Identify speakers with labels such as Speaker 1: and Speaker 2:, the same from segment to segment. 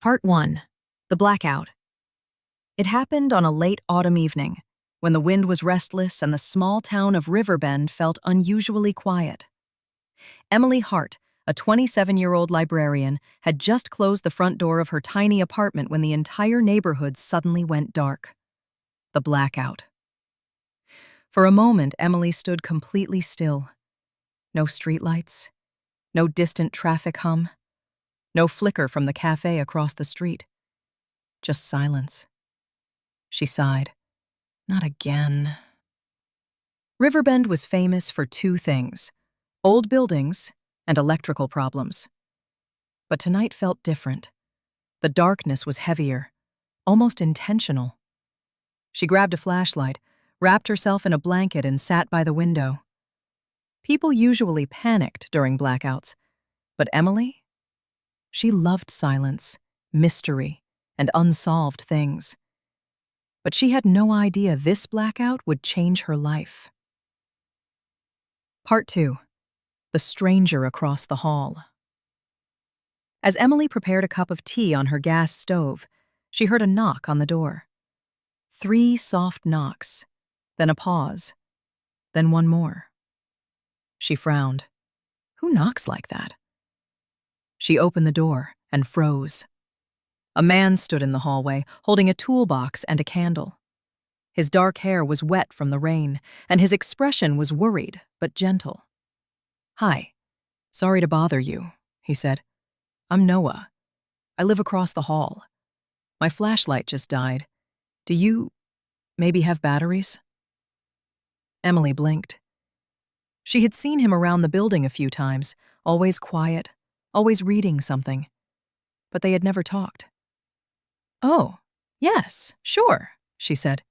Speaker 1: Part 1. The Blackout. It happened on a late autumn evening, when the wind was restless and the small town of Riverbend felt unusually quiet. Emily Hart, a 27-year-old librarian, had just closed the front door of her tiny apartment when the entire neighborhood suddenly went dark. The blackout. For a moment, Emily stood completely still. No streetlights, no distant traffic hum, no flicker from the cafe across the street. Just silence. She sighed. Not again. Riverbend was famous for two things: old buildings and electrical problems. But tonight felt different. The darkness was heavier, almost intentional. She grabbed a flashlight, wrapped herself in a blanket, and sat by the window. People usually panicked during blackouts, but Emily? She loved silence, mystery, and unsolved things. But she had no idea this blackout would change her life. Part 2. The Stranger Across the Hall. As Emily prepared a cup of tea on her gas stove, she heard a knock on the door. 3 soft knocks, then a pause, then one more. She frowned. Who knocks like that? She opened the door and froze. A man stood in the hallway, holding a toolbox and a candle. His dark hair was wet from the rain, and his expression was worried but gentle. "Hi, sorry to bother you," he said. "I'm Noah. I live across the hall. My flashlight just died. Do you maybe have batteries?" Emily blinked. She had seen him around the building a few times, always quiet, always reading something. But they had never talked. "Oh, yes, sure," she said.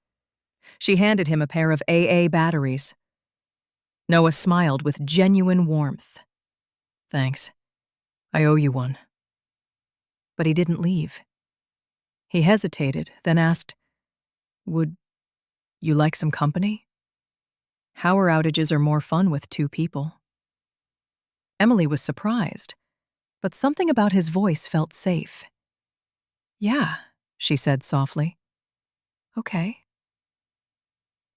Speaker 1: She handed him a pair of AA batteries. Noah smiled with genuine warmth. "Thanks. I owe you one." But he didn't leave. He hesitated, then asked, "Would you like some company? Power outages are more fun with 2 people." Emily was surprised, but something about his voice felt safe. "Yeah," she said softly. "Okay."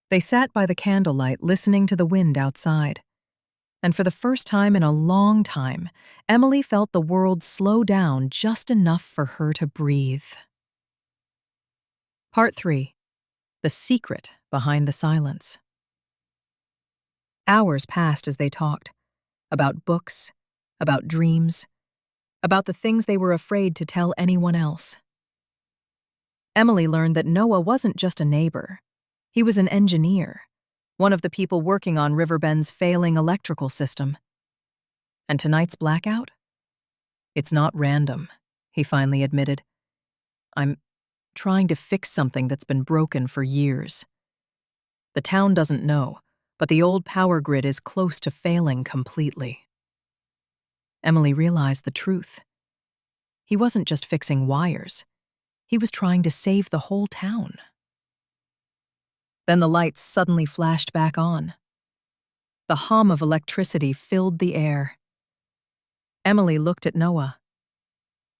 Speaker 1: They sat by the candlelight, listening to the wind outside. And for the first time in a long time, Emily felt the world slow down just enough for her to breathe. Part 3. The Secret Behind the Silence. Hours passed as they talked. About books, about dreams, about the things they were afraid to tell anyone else. Emily learned that Noah wasn't just a neighbor. He was an engineer, one of the people working on Riverbend's failing electrical system. And tonight's blackout? "It's not random," he finally admitted. "I'm trying to fix something that's been broken for years. The town doesn't know, but the old power grid is close to failing completely." Emily realized the truth. He wasn't just fixing wires. He was trying to save the whole town. Then the lights suddenly flashed back on. The hum of electricity filled the air. Emily looked at Noah.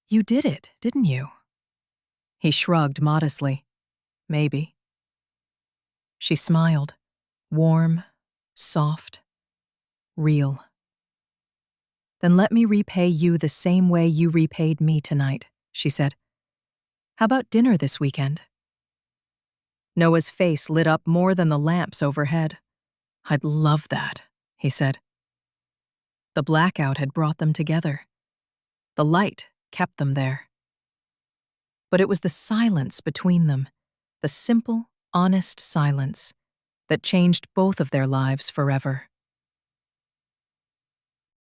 Speaker 1: "You did it, didn't you?" He shrugged modestly. "Maybe." She smiled. Warm, soft, real. "Then let me repay you the same way you repaid me tonight," she said. "How about dinner this weekend?" Noah's face lit up more than the lamps overhead. "I'd love that," he said. The blackout had brought them together. The light kept them there. But it was the silence between them, the simple, honest silence, that changed both of their lives forever.